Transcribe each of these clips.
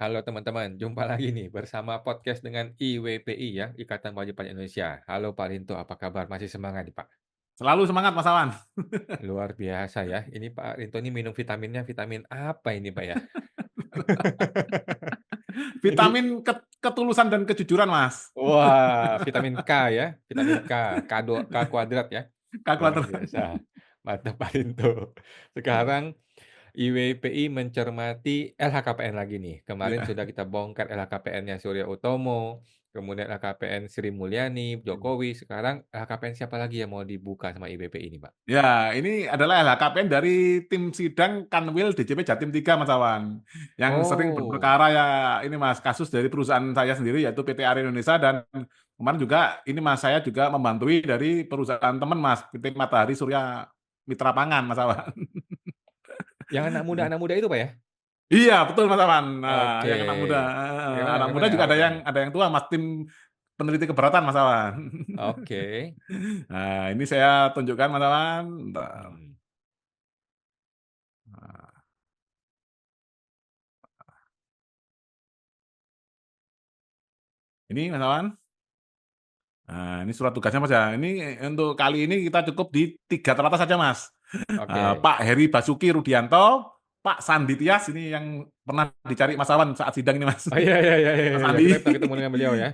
Halo teman-teman, jumpa lagi nih bersama podcast dengan IWPI ya, Ikatan Wajib Pajak Indonesia. Halo Pak Rinto, apa kabar? Masih semangat nih Pak? Selalu semangat Mas Awan. Luar biasa ya. Ini Pak Rinto ini minum vitaminnya vitamin apa ini Pak ya? Ini, Vitamin ketulusan dan kejujuran, Mas. wah, vitamin K ya, vitamin K, K kuadrat ya. Luar Kalkulator. biasa. Mantap Pak Rinto. Sekarang IWPI mencermati LHKPN lagi nih. Kemarin Iya. sudah kita bongkar LHKPN-nya Surya Utomo, kemudian LHKPN Sri Mulyani, Jokowi, sekarang LHKPN siapa lagi yang mau dibuka sama IWPI ini, Pak? Ya, ini adalah LHKPN dari tim sidang Kanwil DJP Jatim 3, Mas Awan. Yang sering Oh, berperkara ya ini Mas, kasus dari perusahaan saya sendiri yaitu PT Ari Indonesia dan kemarin juga ini Mas saya juga membantui dari perusahaan teman Mas, PT Matahari Surya Mitra Pangan, Mas Awan. yang anak muda itu, Pak ya? Iya, betul Mas Awan. Nah, Oke. yang Gimana anak muda gimana juga apa tuh? ada yang tua Mas, tim peneliti keberatan Mas Awan. Oke. Nah, ini saya tunjukkan Mas Awan. Bentar. Mhm. Nah, ini Mas Awan. Nah, ini surat tugasnya Mas ya. Ini untuk kali ini kita cukup di 3 teratas saja Mas. Oke. Pak Heri Basuki Rudianto, Pak Sandi Tias ini yang pernah dicari Mas Awan saat sidang ini Mas. Oh, iya iya iya iya Mas iya, Sandi. kita pernah ketemu dengan beliau ya?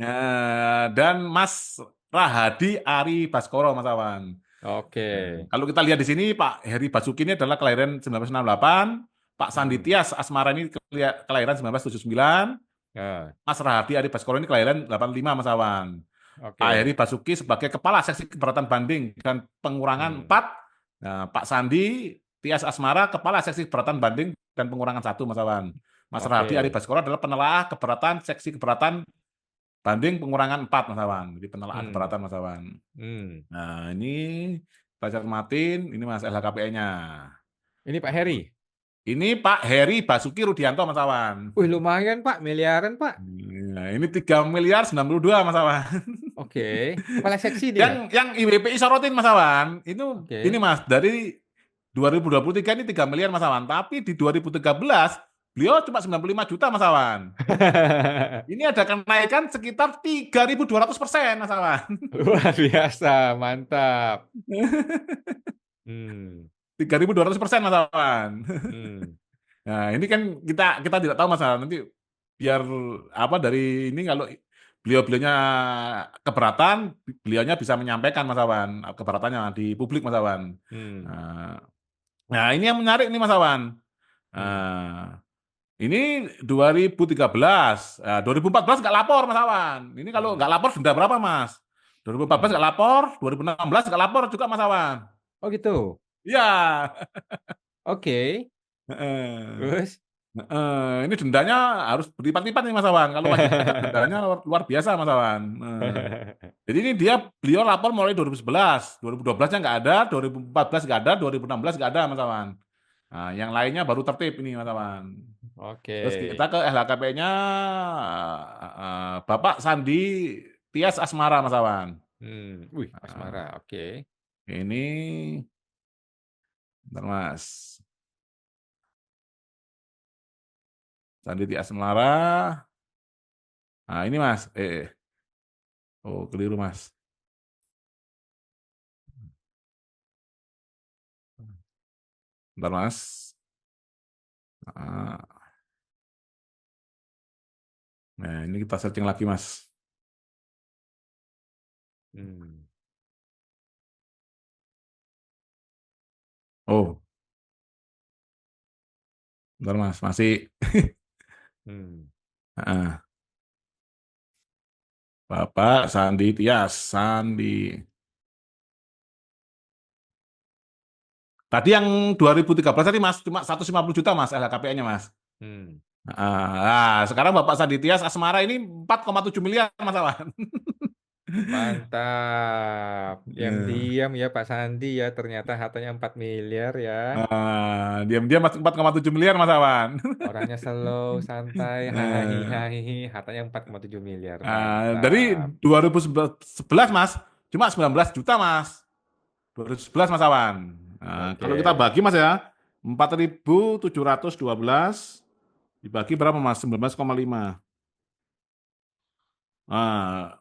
Dan Mas Rahadi Ari Baskoro Mas Awan. Oke. Kalau kita lihat di sini Pak Heri Basuki ini adalah kelahiran 1968, Pak Sandi Mhm. Tias Asmara ini kelahiran 1979, Nah, Mas Rahadi Ari Baskoro ini kelahiran 85 Mas Awan. Pak oke. Heri Basuki sebagai Kepala Seksi Keberatan Banding dan Pengurangan Hmm. 4. Nah, Pak Sandi Tias Asmara Kepala Seksi Keberatan Banding dan Pengurangan 1 Mas Awan. Mas Rahadi Ari Oke. Baskoro adalah penelaah keberatan Seksi Keberatan Banding Pengurangan 4 Mas Awan. Jadi penelaah Hmm. keberatan Mas Awan. Hmm. Nah, ini kita cermatin, ini Mas LHKPN-nya. Ini Pak Heri? Ini Pak Heri Basuki Rudianto Mas Awan. Wih, lumayan Pak, miliaran Pak. Nah, ini 3,92 miliar Mas Awan. Oke, kepala seksi dia? Yang IWPI sorotin Mas Awan, itu ini Oke. Mas, dari 2023 ini 3 miliar Mas Awan, tapi di 2013 beliau cuma 95 juta Mas Awan. Ini ada kenaikan sekitar 3.200% Mas Awan. Luar biasa, mantap. Hmm. 3.200% Mas Awan. Hmm. Nah, ini kan kita tidak tahu Mas Awan, nanti biar apa dari ini kalau beliau-beliaunya keberatan, beliaunya bisa menyampaikan Mas Awan, keberatannya di publik Mas Awan. Hmm. Nah, nah ini yang menarik nih Mas Awan. Hmm. Nah, ini 2013, 2014 nggak lapor Mas Awan. Ini kalau nggak Hmm. lapor denda berapa Mas? 2014 Hmm. nggak lapor, 2016 nggak lapor juga Mas Awan. Oh gitu? Iya. Oke, Heeh. terus? Ini dendanya harus berlipat-lipat nih Mas Awan. Kalau wajib pajak dendanya luar luar biasa Mas Awan. Jadi ini beliau lapor mulai 2011, 2012-nya nggak ada, 2014 nggak ada, 2016 nggak ada Mas Awan. Nah, yang lainnya baru tertib ini Mas Awan. Oke. Terus kita ke LHKPN-nya Bapak Sandi Tias Asmara Mas Awan. Wih, Nah, asmara, oke. ini bentar Mas. Sandi Tias Asmara. Nah, ini Mas. Oh, keliru Mas. Bentar Mas. Nah, nah, ini kita searching lagi Mas. Hmm. Oh, bentar Mas. Masih. Hmm. Heeh. Bapak Sandi Tias. Sandi. Tadi yang 2013 tadi Mas, cuma 150 juta Mas LHKPN-nya Mas. Hmm. Nah, sekarang Bapak Sandi Tias Asmara ini 4,7 miliar Mas Awan. Mantap. Yang Eh, diam ya Pak Sandi ya, ternyata hartanya 4 miliar ya. Diam-diam Mas 4,7 miliar Mas Awan. Orangnya slow, santai, hahaha, Eh, hartanya 4,7 miliar. dari Mantap. 2011 Mas, cuma 19 juta Mas. 2011 Mas Awan. Nah, Oke. kalau kita bagi Mas ya, 4.712 Dibagi berapa Mas? 19,5. Nah,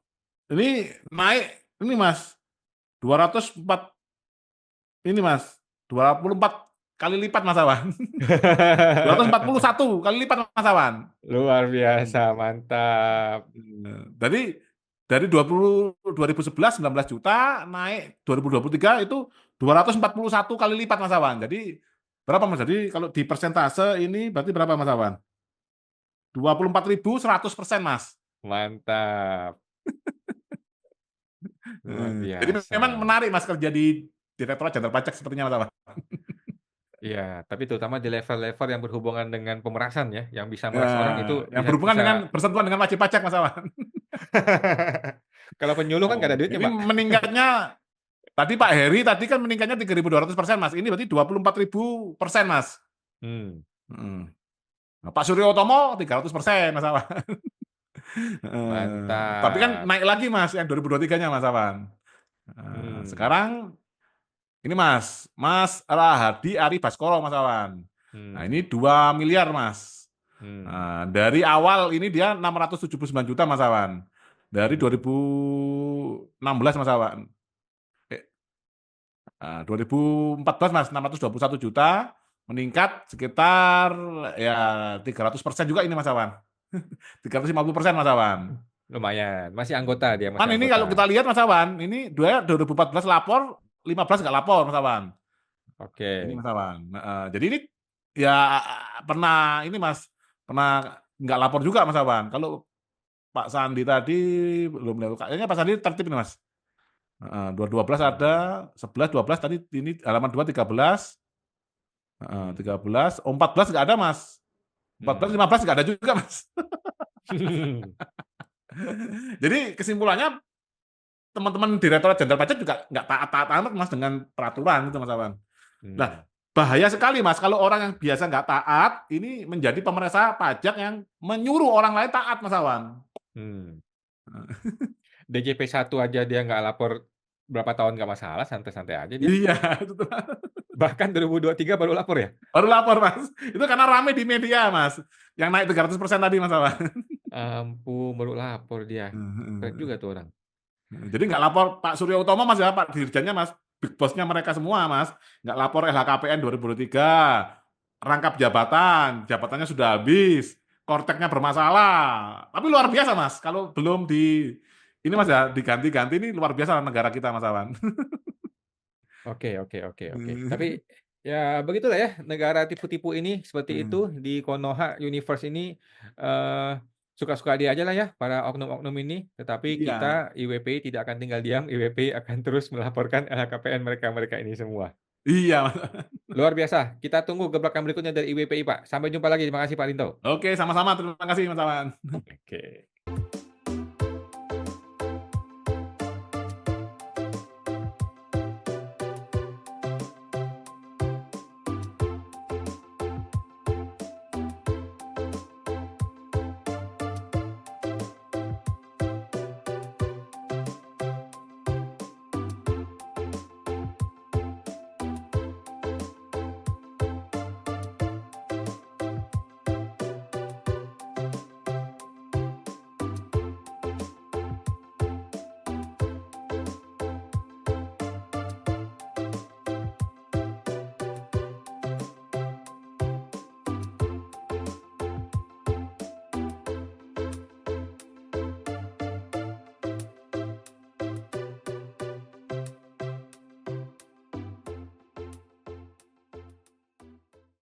ini naik ini Mas, 204 ini Mas, 24 kali lipat Mas Awan. 241 kali lipat Mas Awan. Luar biasa, mantap. Dari 2011 19 juta naik 2023 itu 241 kali lipat Mas Awan. Jadi berapa Mas? Jadi kalau di persentase ini berarti berapa Mas Awan? 24.100% Mas. Mantap. Luar Jadi biasa. memang menarik Mas kerja di Direktorat Jenderal Pajak sepertinya Mas Awan. Iya, tapi terutama di level-level yang berhubungan dengan pemerasan ya, yang bisa Ya, meras orang itu yang bisa berhubungan bisa dengan bersentuhan dengan wajib pajak Mas Awan. kalau penyuluh kan nggak ada duitnya, Ini Pak. meningkatnya tadi Pak Heri tadi kan meningkatnya 3.200% Mas. Ini berarti 24.000% Mas. Hmm, Heeh. Nah, Pak Suryo Utomo 300% Mas Awan. Tapi kan mantap. naik lagi Mas yang 2023-nya Mas Awan. Hmm, Sekarang ini Mas, Mas Rahadi Ari Baskoro Mas Awan. Nah hmm, ini 2 miliar Mas. hmm, Nah, dari awal ini dia 679 juta Mas Awan. Dari hmm, 2016 Mas Awan. 2014 Mas 621 juta, meningkat sekitar ya 300% juga ini Mas Awan. 350% Mas Awan. lumayan. Masih anggota dia, Kan masih ini kalau kita anggota. lihat Mas Awan, ini 2014 lapor, 15 nggak lapor Mas Awan. Ini Oke. Mas Awan. Jadi ini ya pernah ini Mas, pernah nggak lapor juga Mas Awan. Kalau Pak Sandi tadi belum lewat. Kayaknya Pak Sandi tertib nih Mas. 12 ada, Hmm, 11, 12 tadi ini halaman 2, 13, hmm, 13, 14 nggak ada Mas. 14, hmm. 15 nggak ada juga Mas. Jadi kesimpulannya teman-teman Direktorat Jenderal Pajak juga nggak taat-taat amat Mas dengan peraturan itu Mas Awan. Nah, Hmm, bahaya sekali Mas kalau orang yang biasa nggak taat ini menjadi pemeriksa pajak yang menyuruh orang lain taat Mas Awan. hmm. DJP 1 aja dia nggak lapor berapa tahun nggak masalah, santai-santai aja dia. Iya, itu tuh. Bahkan 2023 baru lapor ya? Baru lapor Mas. Itu karena rame di media Mas. Yang naik 300% tadi Mas Awan. Ampun, baru lapor dia. Keren juga tuh orang. Jadi nggak lapor Pak Suryo Utomo Mas ya, Pak Dirjennya Mas, big boss-nya mereka semua Mas. Nggak lapor LHKPN 2023, rangkap jabatan, jabatannya sudah habis, korteknya bermasalah. Tapi luar biasa Mas, kalau belum ini Mas ya, diganti-ganti ini luar biasa negara kita Mas Awan. Oke, oke, oke, oke. Tapi, ya begitulah ya, negara tipu-tipu ini seperti itu, di Konoha Universe ini, eee, suka-suka dia aja lah ya, para oknum-oknum ini. Tetapi Iya, kita IWPI tidak akan tinggal diam, IWPI akan terus melaporkan LHKPN mereka-mereka ini semua. iya Mas. Luar biasa, kita tunggu gebrakan berikutnya dari IWPI, Pak. Sampai jumpa lagi, terima kasih Pak Rinto. Oke, sama-sama, terima kasih Mas Awan. Oke.